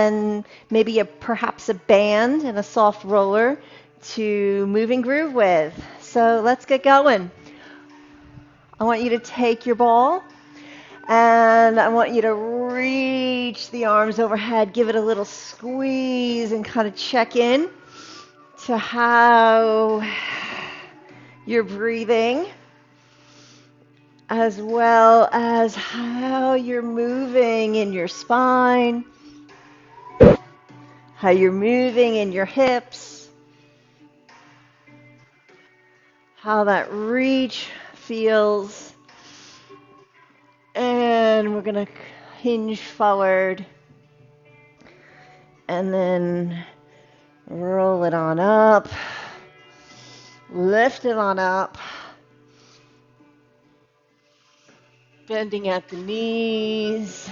and maybe perhaps a band and a soft roller to move and groove with. So let's get going. I want you to take your ball and I want you to reach the arms overhead, give it a little squeeze and kind of check in to how you're breathing, as well as how you're moving in your spine, how you're moving in your hips, how that reach feels. And we're going to hinge forward and then roll it on up, lift it on up, bending at the knees,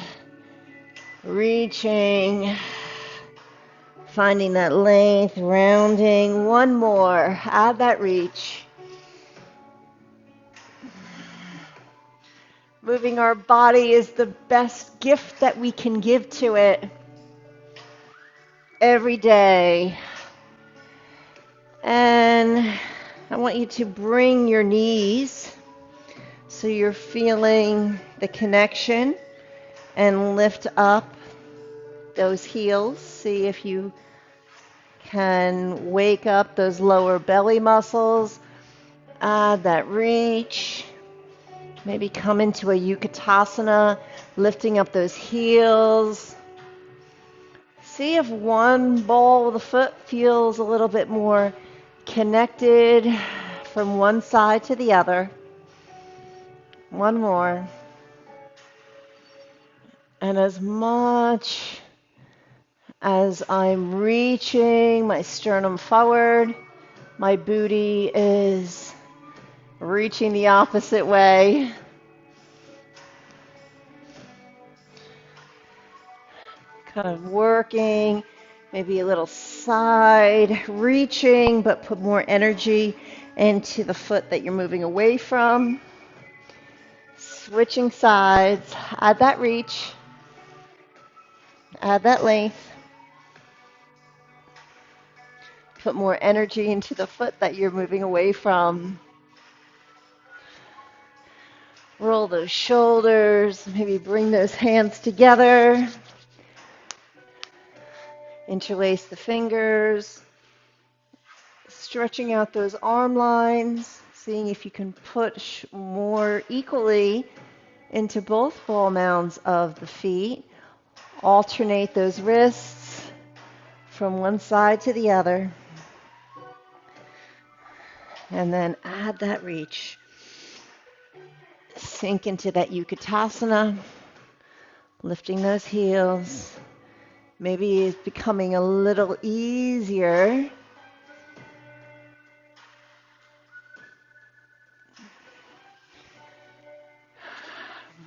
reaching, finding that length, rounding. One more, add that reach. Moving our body is the best gift that we can give to it every day. And I want you to bring your knees so you're feeling the connection and lift up those heels. See if you can wake up those lower belly muscles. Add that reach. Maybe come into a Utkatasana, lifting up those heels. See if one ball of the foot feels a little bit more connected from one side to the other. One more. And as much as I'm reaching my sternum forward, my booty is reaching the opposite way. Kind of working, maybe a little side reaching, but put more energy into the foot that you're moving away from. Switching sides, add that reach, add that length. Put more energy into the foot that you're moving away from. Roll those shoulders, maybe bring those hands together. Interlace the fingers. Stretching out those arm lines, seeing if you can push more equally into both ball mounds of the feet. Alternate those wrists from one side to the other. And then add that reach. Sink into that Utkatasana, lifting those heels. Maybe it's becoming a little easier.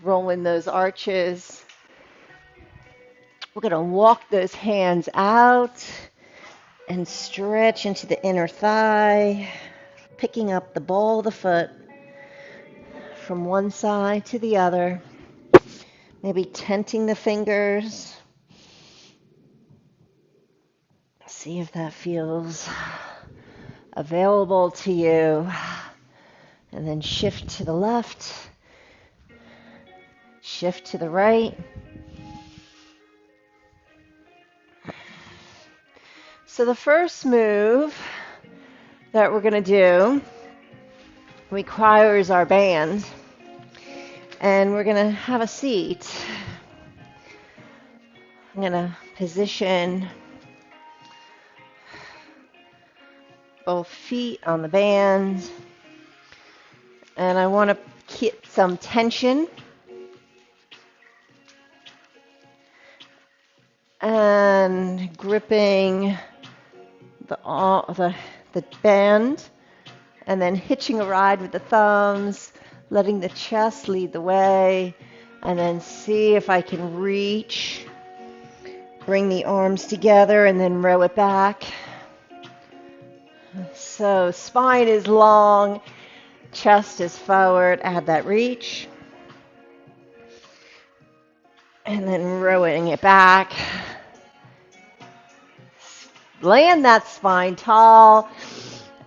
Rolling those arches. We're going to walk those hands out and stretch into the inner thigh, picking up the ball of the foot from one side to the other, maybe tenting the fingers. See if that feels available to you. And then shift to the left, shift to the right. So the first move that we're going to do requires our band, and we're going to have a seat. I'm going to position both feet on the band, and I want to keep some tension and gripping the band, and then hitching a ride with the thumbs, letting the chest lead the way, and then see if I can reach, bring the arms together, and then row it back. So spine is long, chest is forward, add that reach, and then rowing it back. Land that spine tall,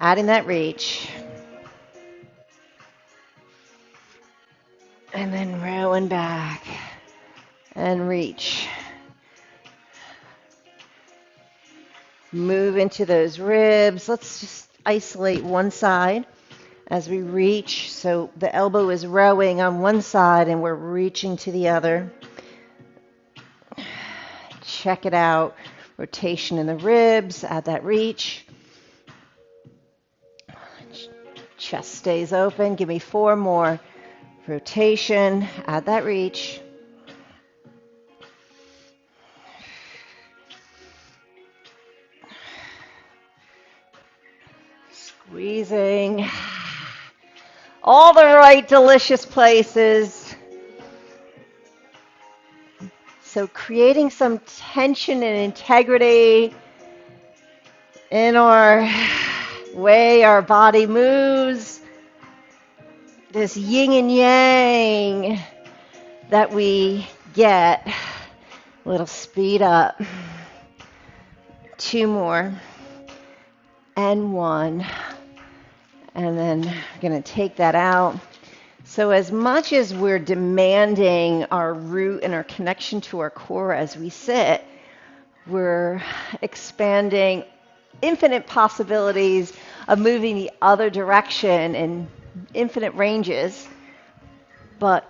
adding that reach. And then rowing back and reach. Move into those ribs. Let's just isolate one side as we reach. So the elbow is rowing on one side and we're reaching to the other. Check it out. Rotation in the ribs, add that reach. Chest stays open. Give me 4 more. Rotation, add that reach. Squeezing. All the right delicious places. So creating some tension and integrity in our way our body moves. This yin and yang that we get. A little speed up. 2 more. And 1. And then we're going to take that out. So as much as we're demanding our root and our connection to our core as we sit, we're expanding infinite possibilities of moving the other direction in infinite ranges, but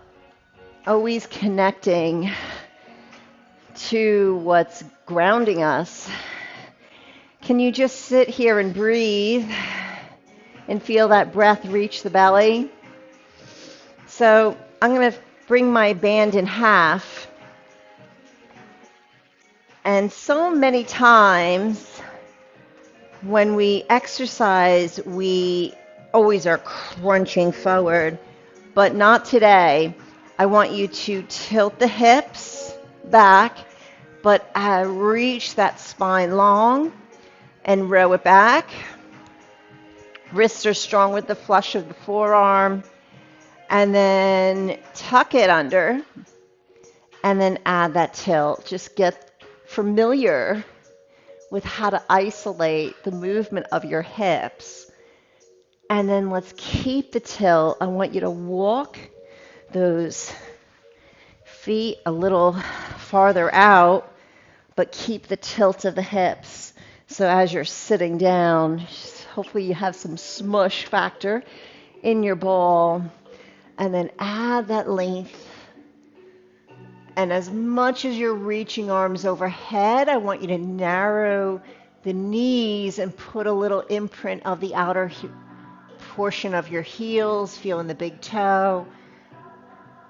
always connecting to what's grounding us. Can you just sit here and breathe and feel that breath reach the belly? So I'm going to bring my band in half. And so many times when we exercise, we always are crunching forward, but not today. I want you to tilt the hips back, but reach that spine long and row it back. Wrists are strong with the flush of the forearm. And then tuck it under, and then add that tilt. Just get familiar with how to isolate the movement of your hips. And then let's keep the tilt. I want you to walk those feet a little farther out, but keep the tilt of the hips. So as you're sitting down, hopefully you have some smush factor in your ball. And then add that length. And as much as you're reaching arms overhead, I want you to narrow the knees and put a little imprint of the outer portion of your heels, feeling the big toe.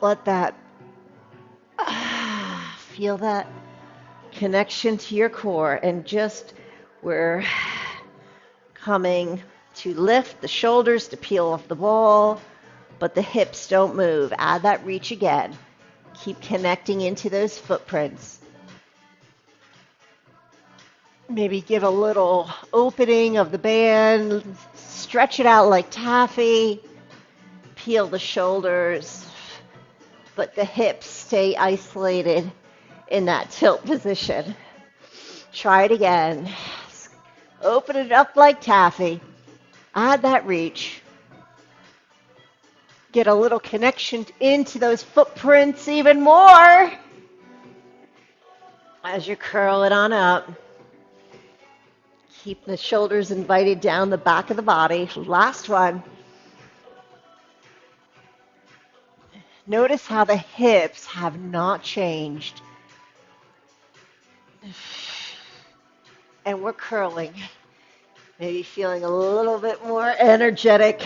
Let that, feel that connection to your core. And just, we're coming to lift the shoulders to peel off the ball. But the hips don't move. Add that reach again. Keep connecting into those footprints. Maybe give a little opening of the band. Stretch it out like taffy. Peel the shoulders. But the hips stay isolated in that tilt position. Try it again. Open it up like taffy. Add that reach. Get a little connection into those footprints even more as you curl it on up. Keep the shoulders invited down the back of the body. Last one. Notice how the hips have not changed. And we're curling. Maybe feeling a little bit more energetic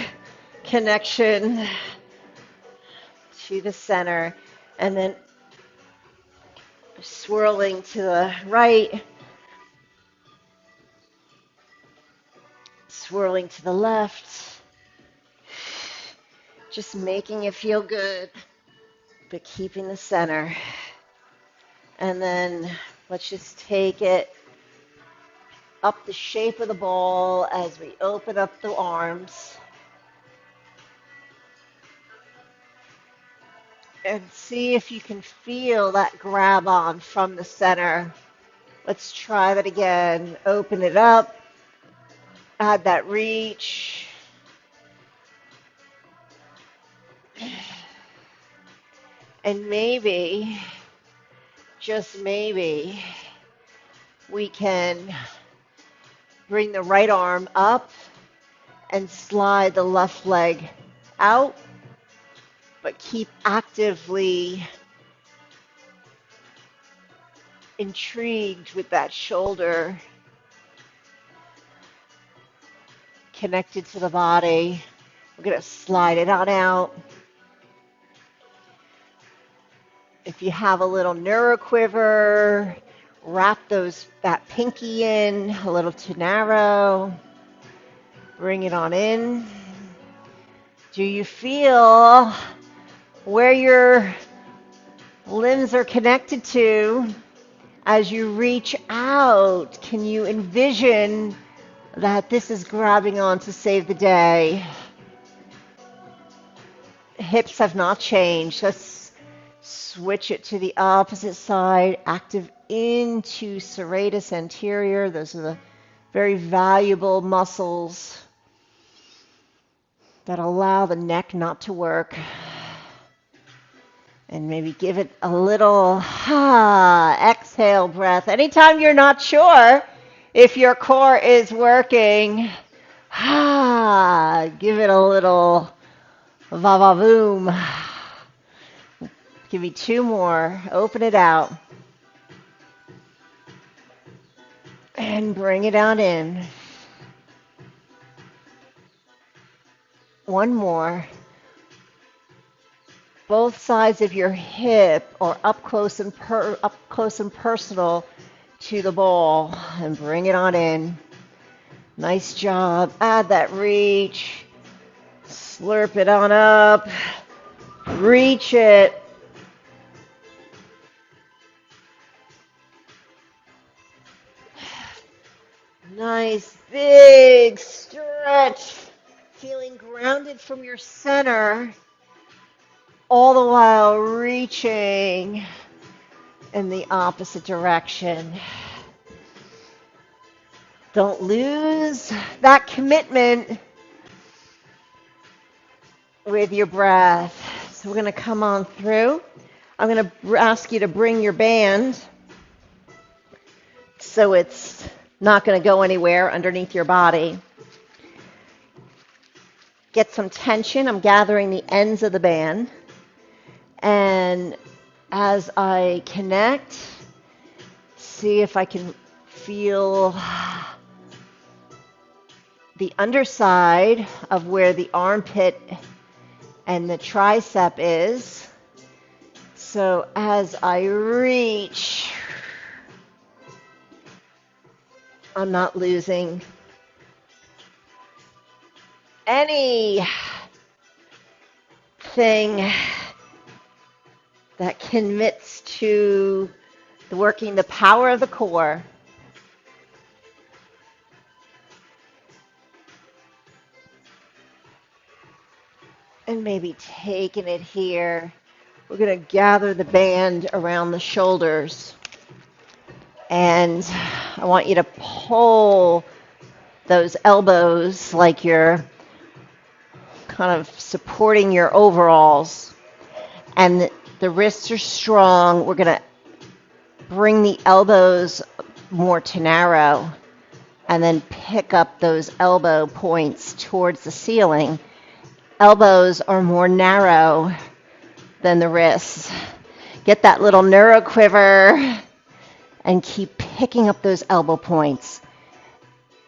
connection to the center, and then swirling to the right, swirling to the left, just making it feel good, but keeping the center. And then let's just take it up the shape of the ball as we open up the arms. And see if you can feel that grab on from the center. Let's try that again. Open it up. Add that reach. And maybe, just maybe, we can bring the right arm up and slide the left leg out, but keep actively intrigued with that shoulder connected to the body. We're going to slide it on out. If you have a little neuroquiver, wrap that pinky in a little too narrow. Bring it on in. Do you feel where your limbs are connected to as you reach out? Can you envision that this is grabbing on to save the day? Hips have not changed. Let's switch it to the opposite side. Active into serratus anterior. Those are the very valuable muscles that allow the neck not to work. And maybe give it a little exhale breath. Anytime you're not sure if your core is working, give it a little va-va-voom. Give me two more. Open it out. And bring it on in. One more. Both sides of your hip are up close and personal to the ball. And bring it on in. Nice job. Add that reach. Slurp it on up. Reach it. Nice big stretch. Feeling grounded from your center, all the while reaching in the opposite direction. Don't lose that commitment with your breath. So we're going to come on through. I'm going to ask you to bring your band so it's not going to go anywhere underneath your body. Get some tension. I'm gathering the ends of the band. And as I connect, see if I can feel the underside of where the armpit and the tricep is. So as I reach, I'm not losing anything that commits to working the power of the core. And maybe taking it here. We're going to gather the band around the shoulders. And I want you to pull those elbows like you're kind of supporting your overalls. And the wrists are strong. We're going to bring the elbows more to narrow and then pick up those elbow points towards the ceiling. Elbows are more narrow than the wrists. Get that little neuro quiver and keep picking up those elbow points.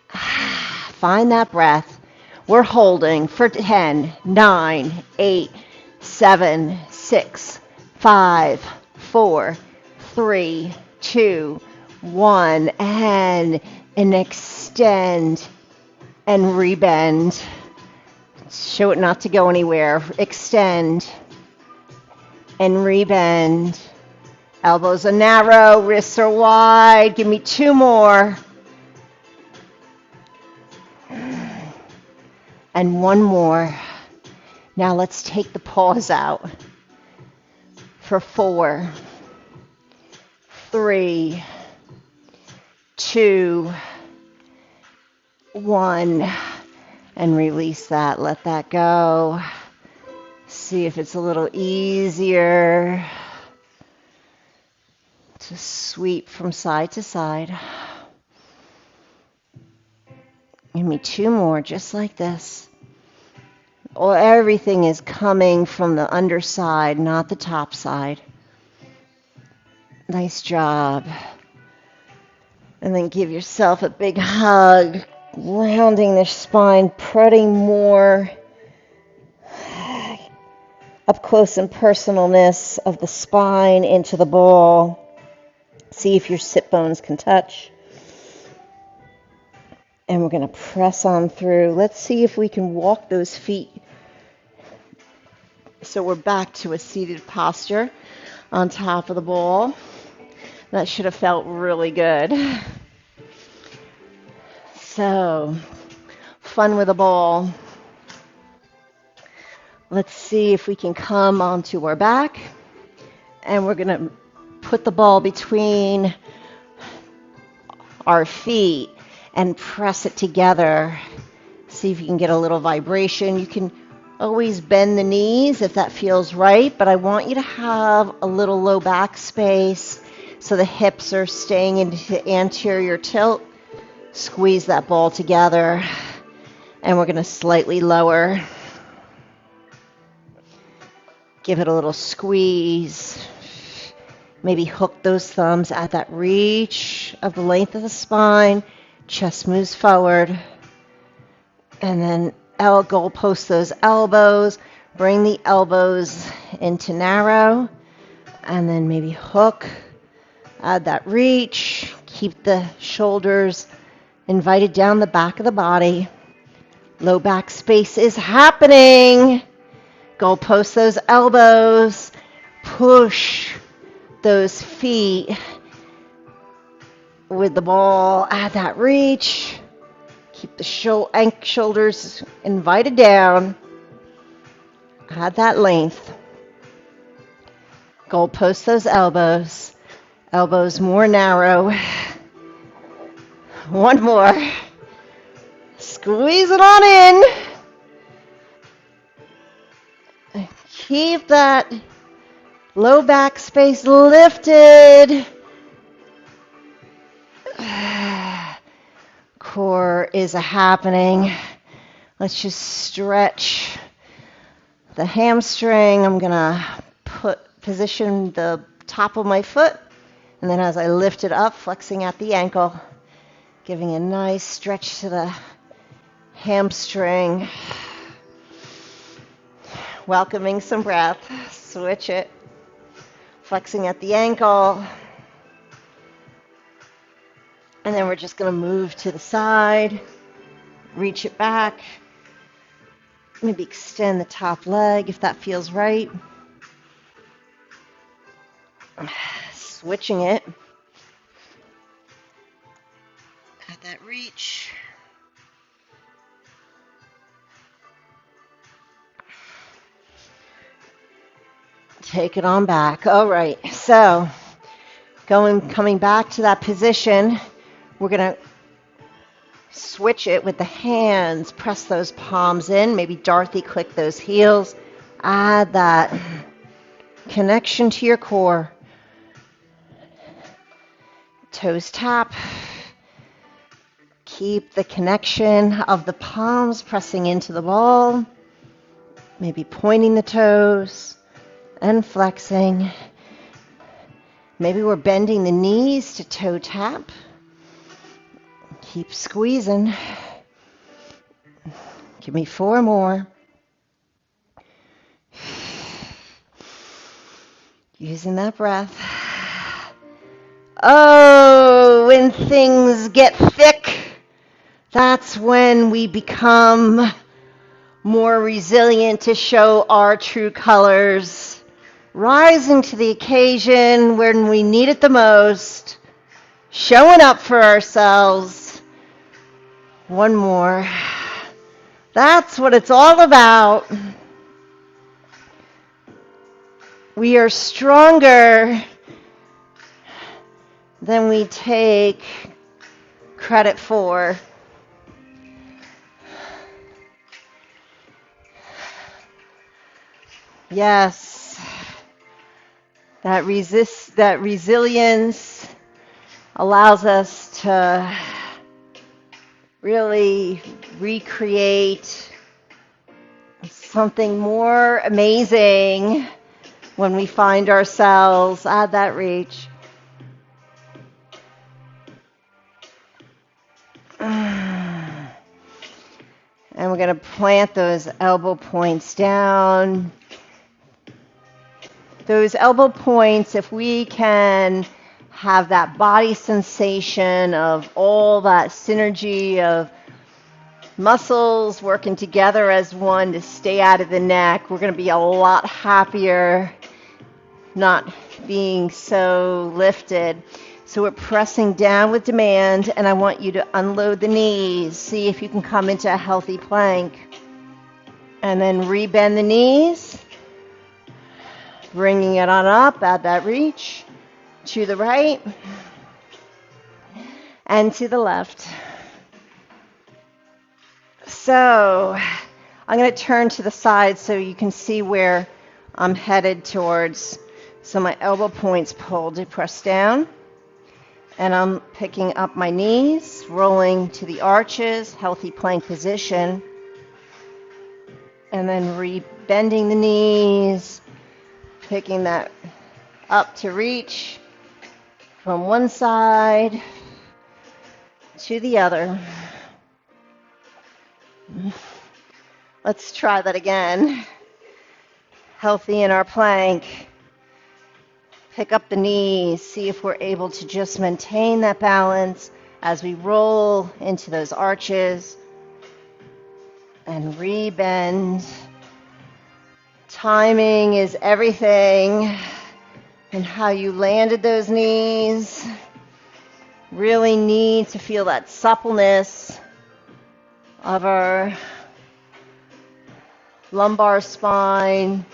Find that breath. We're holding for 10, 9, 8, 7, 6, 5, 4, 3, 2, 1, and extend and rebend. Show it not to go anywhere. Extend and rebend. Elbows are narrow, wrists are wide. Give me two more. And one more. Now let's take the paws out for 4, 3, 2, 1, and release that. Let that go. See if it's a little easier to sweep from side to side. Give me 2 more, just like this. Or everything is coming from the underside, not the top side. Nice job. And then give yourself a big hug, rounding the spine, putting more up close and personalness of the spine into the ball. See if your sit bones can touch. And we're going to press on through. Let's see if we can walk those feet. So we're back to a seated posture on top of the ball. That should have felt really good. So, fun with a ball. Let's see if we can come onto our back. And we're going to put the ball between our feet and press it together. See if you can get a little vibration. You can always bend the knees if that feels right, but I want you to have a little low back space so the hips are staying into anterior tilt. Squeeze that ball together, and we're going to slightly lower. Give it a little squeeze. Maybe hook those thumbs at that reach of the length of the spine. Chest moves forward. And then goalpost those elbows. Bring the elbows into narrow. And then maybe hook. Add that reach. Keep the shoulders invited down the back of the body. Low back space is happening. Goalpost those elbows. Push those feet with the ball. Add that reach. Keep the shoulders invited down. Add that length. Goalpost those elbows. Elbows more narrow. One more. Squeeze it on in. Keep that low back space lifted. Core is happening. Let's just stretch the hamstring. I'm going to position the top of my foot, and then as I lift it up, flexing at the ankle, giving a nice stretch to the hamstring. Welcoming some breath. Switch it. Flexing at the ankle. And then we're just going to move to the side. Reach it back. Maybe extend the top leg if that feels right. Switching it. At that reach. Take it on back. All right. So, coming back to that position, we're going to switch it with the hands. Press those palms in. Maybe Dorothy click those heels. Add that connection to your core. Toes tap. Keep the connection of the palms pressing into the ball. Maybe pointing the toes and flexing. Maybe we're bending the knees to toe tap. Keep squeezing. Give me 4 more. Using that breath. Oh, when things get thick, that's when we become more resilient to show our true colors. Rising to the occasion when we need it the most. Showing up for ourselves. One more. That's what it's all about. We are stronger than we take credit for. Yes, that resilience allows us to really recreate something more amazing when we find ourselves at that reach. And we're going to plant those elbow points down. Those elbow points, if we can have that body sensation of all that synergy of muscles working together as one to stay out of the neck, we're going to be a lot happier not being so lifted. So we're pressing down with demand, and I want you to unload the knees. See if you can come into a healthy plank. And then rebend the knees, bringing it on up at that reach, to the right and to the left. So I'm going to turn to the side so you can see where I'm headed towards. So my elbow points pulled to press down. And I'm picking up my knees, rolling to the arches, healthy plank position. And then bending the knees, picking that up to reach from one side to the other. Let's try that again. Healthy in our plank. Pick up the knees, see if we're able to just maintain that balance as we roll into those arches and rebend. Timing is everything, and how you landed those knees. Really need to feel that suppleness of our lumbar spine,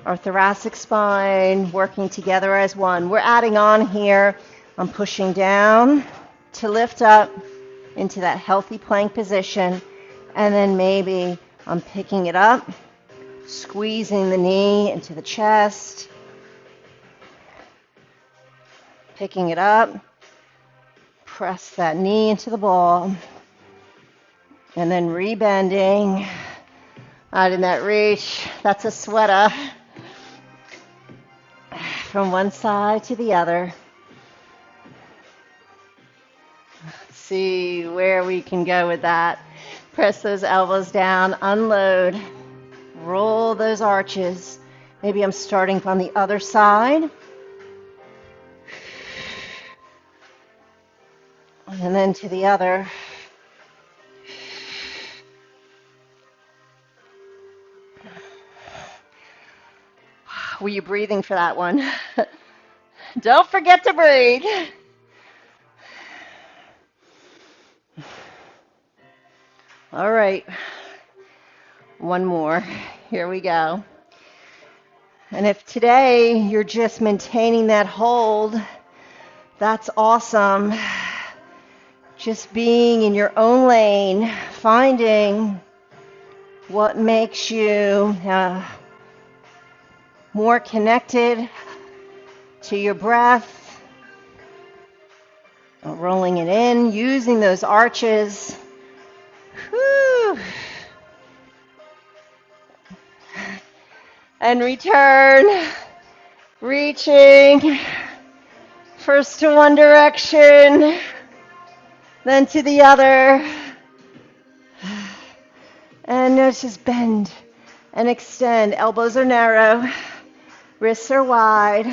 our thoracic spine working together as one. We're adding on here. I'm pushing down to lift up into that healthy plank position, and then maybe I'm picking it up, squeezing the knee into the chest, picking it up, press that knee into the ball, and then rebending out in that reach. That's a sweater. From one side to the other. Let's see where we can go with that. Press those elbows down, unload, roll those arches. Maybe I'm starting from the other side. And then to the other. Were you breathing for that one? Don't forget to breathe. All right. One more. Here we go. And if today you're just maintaining that hold, that's awesome. Just being in your own lane, finding what makes you more connected to your breath, rolling it in, using those arches. Whew. And return, reaching, first to one direction, then to the other. And notice bend and extend. Elbows are narrow, wrists are wide.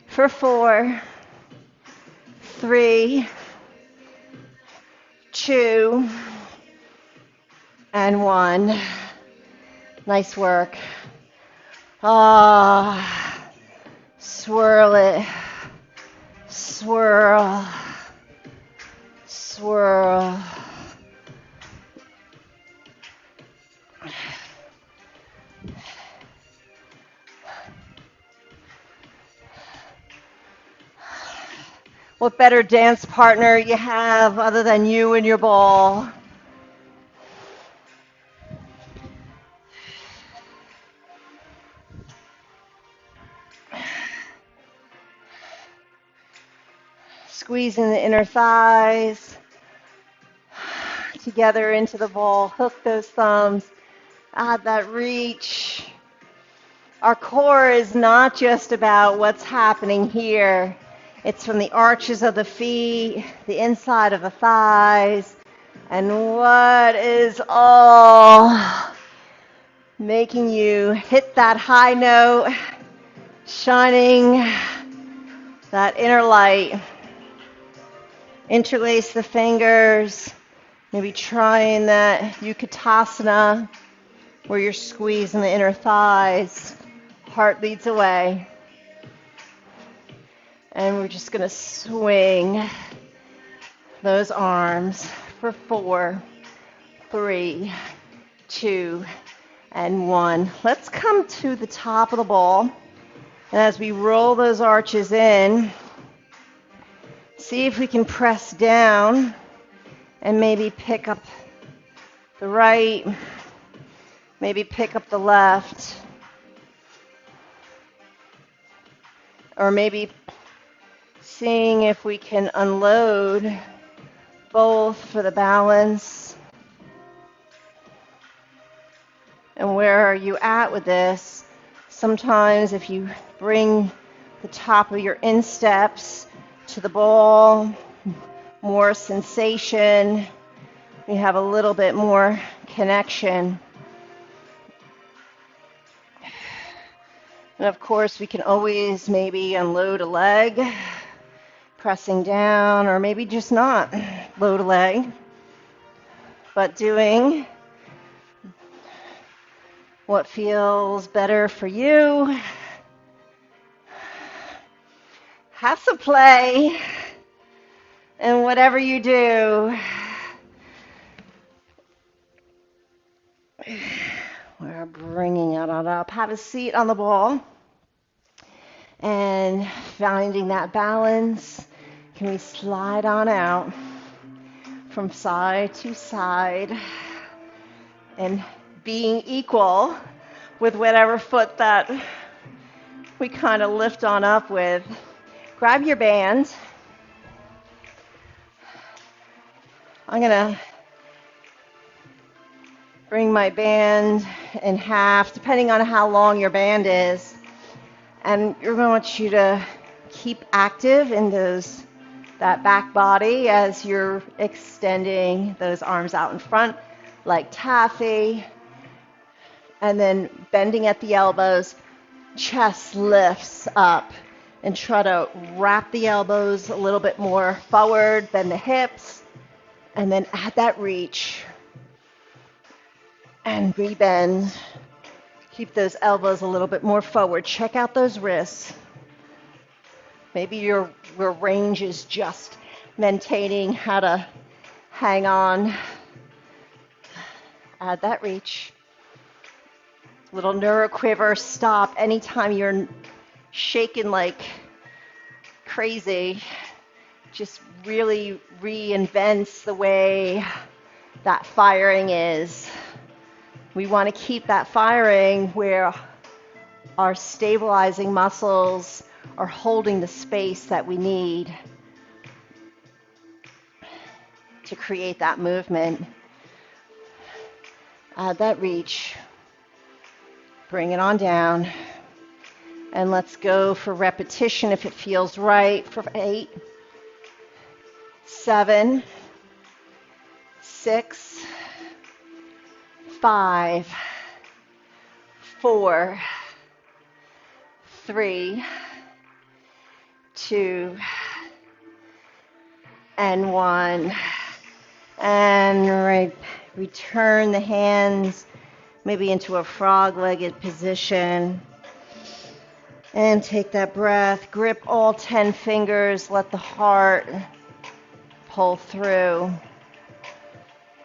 For 4, 3, 2, and 1. Nice work. Swirl it. Swirl. Swirl. What better dance partner you have other than you and your ball? Squeezing the inner thighs together into the ball. Hook those thumbs. Add that reach. Our core is not just about what's happening here. It's from the arches of the feet, the inside of the thighs, and what is all making you hit that high note, shining that inner light. Interlace the fingers, maybe trying that Utkatasana where you're squeezing the inner thighs. Heart leads away. And we're just going to swing those arms for 4, 3, 2, and 1. Let's come to the top of the ball. And as we roll those arches in, see if we can press down and maybe pick up the right, maybe pick up the left, or maybe seeing if we can unload both for the balance. And where are you at with this? Sometimes if you bring the top of your insteps to the ball, more sensation, you have a little bit more connection. And of course, we can always maybe unload a leg, pressing down, or maybe just not load a leg, but doing what feels better for you. Have some play in whatever you do. We're bringing it on up. Have a seat on the ball and finding that balance. Can we slide on out from side to side and being equal with whatever foot that we kind of lift on up with. Grab your band. I'm going to bring my band in half, depending on how long your band is. And we're going to want you to keep active in that back body as you're extending those arms out in front like taffy. And then bending at the elbows, chest lifts up. And try to wrap the elbows a little bit more forward, bend the hips, and then add that reach. And rebend. Keep those elbows a little bit more forward. Check out those wrists. Maybe your range is just maintaining how to hang on. Add that reach. Little neuroquiver, stop anytime you're shaking like crazy. Just really reinvents the way that firing is. We want to keep that firing where our stabilizing muscles are holding the space that we need to create that movement. Add that reach. Bring it on down. And let's go for repetition if it feels right for 8, 7, 6, 5, 4, 3, 2, and 1. And return the hands maybe into a frog-legged position. And take that breath. Grip all 10 fingers. Let the heart pull through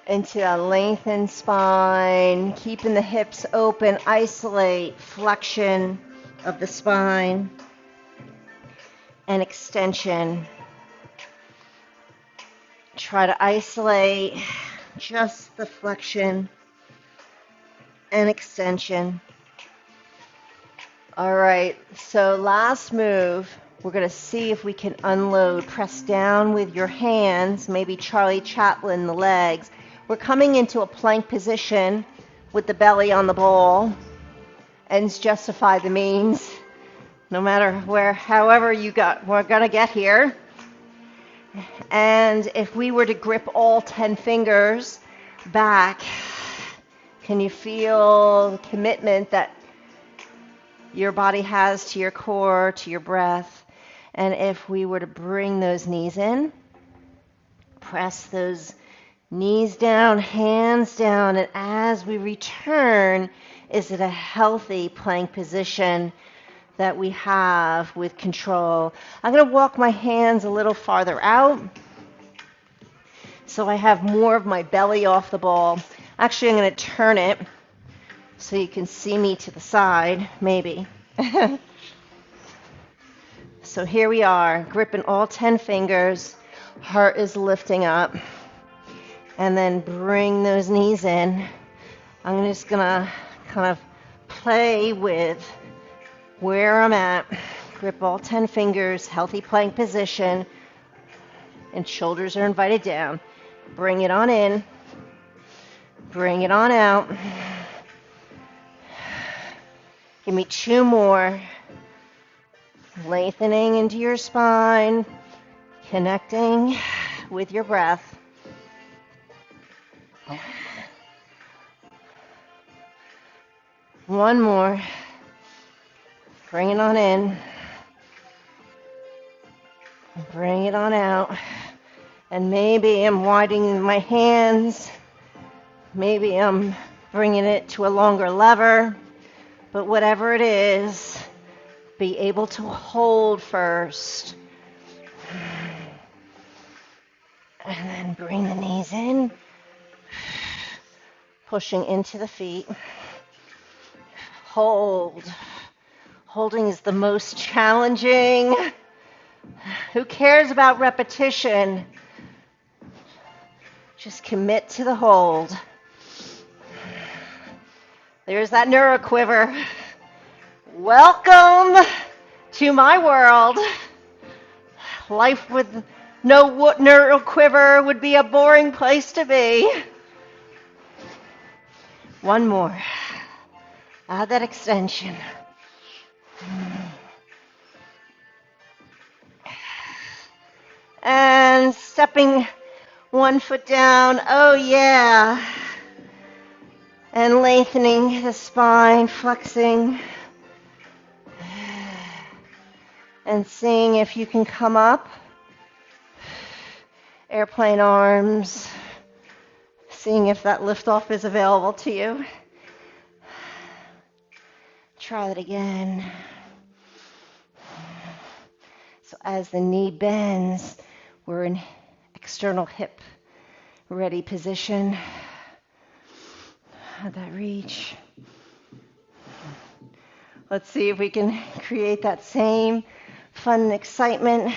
into a lengthened spine. Keeping the hips open. Isolate flexion of the spine and extension. Try to isolate just the flexion and extension. All right, so last move, we're going to see if we can unload. Press down with your hands, maybe Charlie Chaplin the legs. We're coming into a plank position with the belly on the ball. Ends justify the means. No matter where, however we're going to get here. And if we were to grip all 10 fingers back, can you feel the commitment that your body has to your core, to your breath? And if we were to bring those knees in, press those knees down, hands down, and as we return, is it a healthy plank position that we have with control? I'm going to walk my hands a little farther out so I have more of my belly off the ball. Actually, I'm going to turn it so you can see me to the side, maybe. So here we are, gripping all 10 fingers. Heart is lifting up. And then bring those knees in. I'm just going to kind of play with where I'm at. Grip all 10 fingers, healthy plank position, and shoulders are invited down. Bring it on in. Bring it on out. Give me 2 more. Lengthening into your spine, connecting with your breath. One more. Bring it on in. Bring it on out. And maybe I'm widening my hands. Maybe I'm bringing it to a longer lever. But whatever it is, be able to hold first. And then bring the knees in. Pushing into the feet. Hold. Holding is the most challenging. Who cares about repetition? Just commit to the hold. There's that neuroquiver. Welcome to my world. Life with no neuroquiver would be a boring place to be. One more. Add that extension. And stepping one foot down. Oh, yeah. And lengthening the spine, flexing. And seeing if you can come up. Airplane arms. Seeing if that liftoff is available to you. Try that again. So as the knee bends, we're in external hip ready position. How'd that reach? Let's see if we can create that same fun and excitement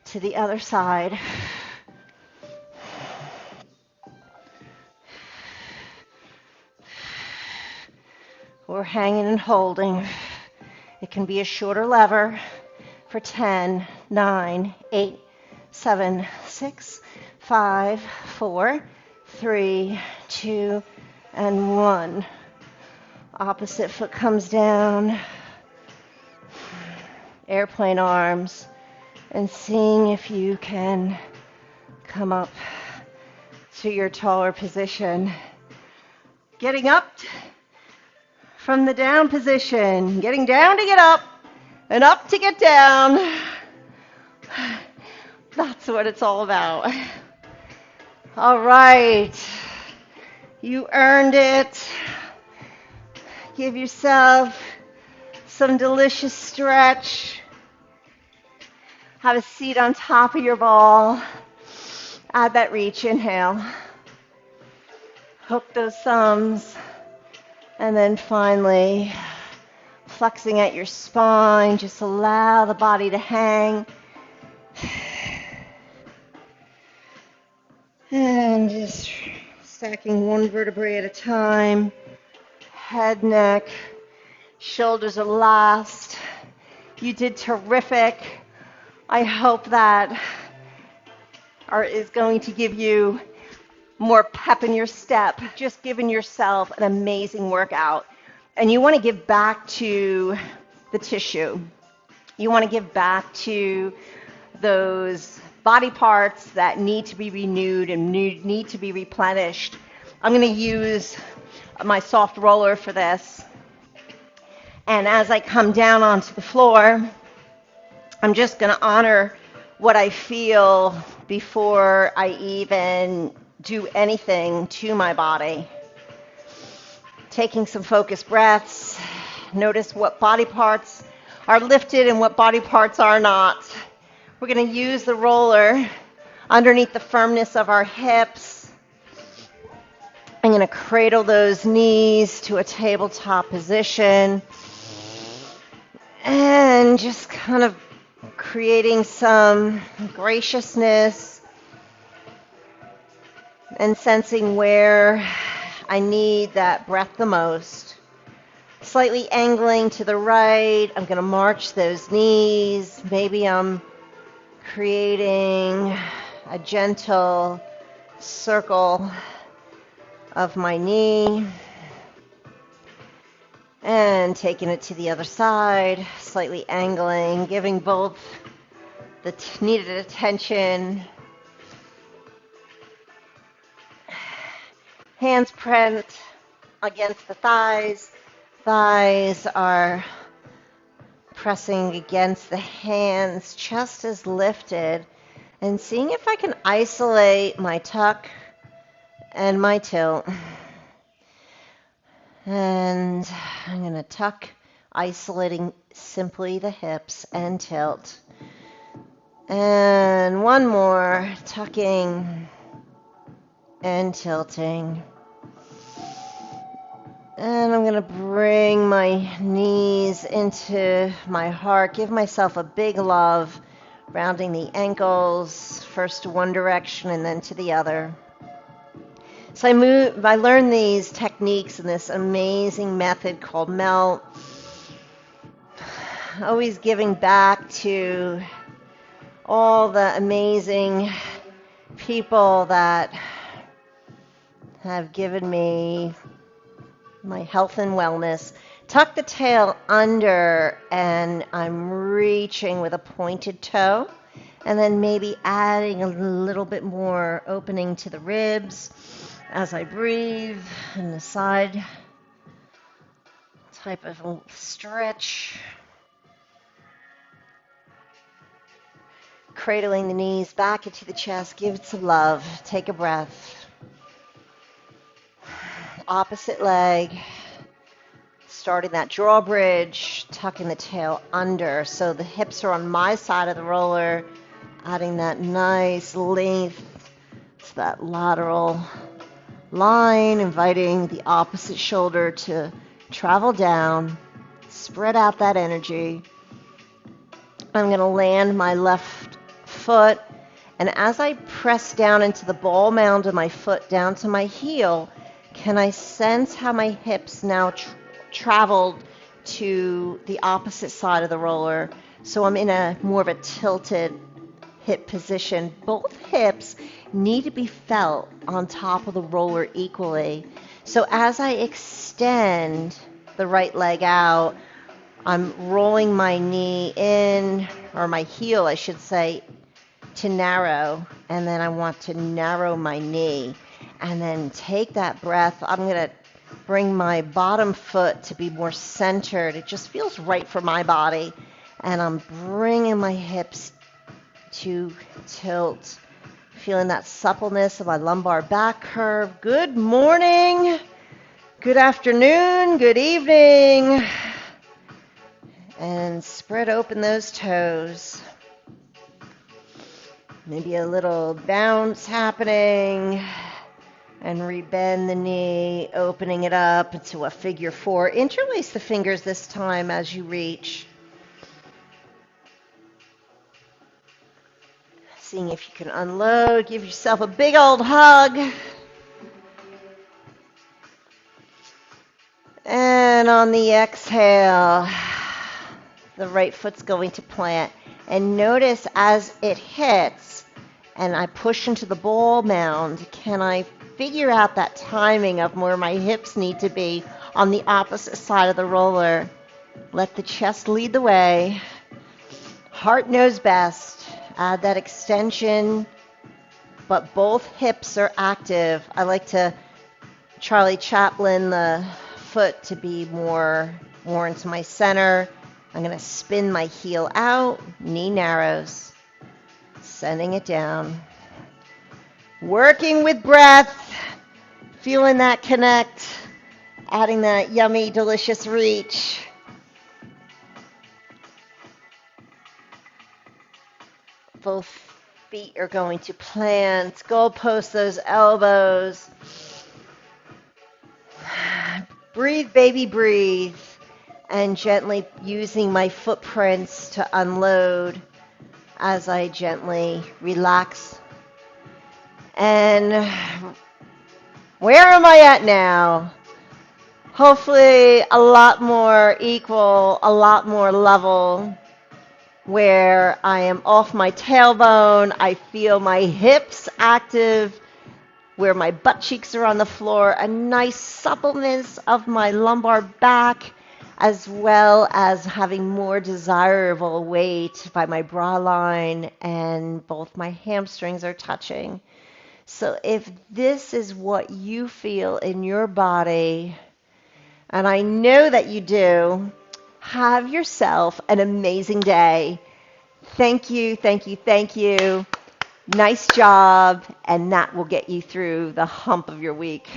to the other side. We're hanging and holding. It can be a shorter lever for 10, 9, 8, 7, 6, 5, 4, 3, 2, and 1. Opposite foot comes down. Airplane arms. And seeing if you can come up to your taller position. Getting up from the down position. Getting down to get up. And up to get down. That's what it's all about. All right. You earned it. Give yourself some delicious stretch. Have a seat on top of your ball. Add that reach. Inhale. Hook those thumbs. And then finally, flexing at your spine. Just allow the body to hang. And just stacking one vertebrae at a time. Head, neck, shoulders are last. You did terrific. I hope that is going to give you more pep in your step. Just giving yourself an amazing workout. And you want to give back to the tissue. You want to give back to those body parts that need to be renewed and need to be replenished. I'm going to use my soft roller for this. And as I come down onto the floor, I'm just going to honor what I feel before I even do anything to my body. Taking some focused breaths. Notice what body parts are lifted and what body parts are not. We're going to use the roller underneath the firmness of our hips. I'm going to cradle those knees to a tabletop position and just kind of creating some graciousness and sensing where I need that breath the most. Slightly angling to the right. I'm going to march those knees. Maybe I'm creating a gentle circle of my knee. And taking it to the other side, slightly angling, giving both the needed attention. Hands pressed against the thighs. Thighs are pressing against the hands, chest is lifted, and seeing if I can isolate my tuck and my tilt. And I'm going to tuck, isolating simply the hips and tilt. And one more, tucking and tilting. And I'm going to bring my knees into my heart, give myself a big love, rounding the ankles, first to one direction and then to the other. So I learned these techniques in this amazing method called Melt. Always giving back to all the amazing people that have given me my health and wellness. Tuck the tail under, and I'm reaching with a pointed toe, and then maybe adding a little bit more opening to the ribs as I breathe, and the side type of stretch. Cradling the knees back into the chest, give it some love, take a breath. Opposite leg, starting that drawbridge, tucking the tail under so the hips are on my side of the roller, adding that nice length to that lateral line, inviting the opposite shoulder to travel down, spread out that energy. I'm going to land my left foot, and as I press down into the ball mound of my foot down to my heel, can I sense how my hips now traveled to the opposite side of the roller? So I'm in a more of a tilted hip position. Both hips need to be felt on top of the roller equally. So as I extend the right leg out, I'm rolling my knee in, or my heel, I should say, to narrow, and then I want to narrow my knee. And then take that breath. I'm going to bring my bottom foot to be more centered. It just feels right for my body. And I'm bringing my hips to tilt, feeling that suppleness of my lumbar back curve. Good morning, good afternoon, good evening. And spread open those toes. Maybe a little bounce happening. And rebend the knee, opening it up into a figure four. Interlace the fingers this time as you reach. Seeing if you can unload. Give yourself a big old hug. And on the exhale, the right foot's going to plant. And notice as it hits and I push into the ball mound, can I figure out that timing of where my hips need to be on the opposite side of the roller? Let the chest lead the way. Heart knows best. Add that extension, but both hips are active. I like to Charlie Chaplin the foot to be more into my center. I'm going to spin my heel out, knee narrows, sending it down. Working with breath, feeling that connect, adding that yummy, delicious reach. Both feet are going to plant. Goalpost those elbows. Breathe, baby, breathe. And gently using my footprints to unload as I gently relax. And where am I at now? Hopefully a lot more equal, a lot more level, where I am off my tailbone. I feel my hips active, where my butt cheeks are on the floor, a nice suppleness of my lumbar back, as well as having more desirable weight by my bra line, and both my hamstrings are touching. So if this is what you feel in your body, and I know that you do, have yourself an amazing day. Thank you, thank you, thank you. Nice job, and that will get you through the hump of your week.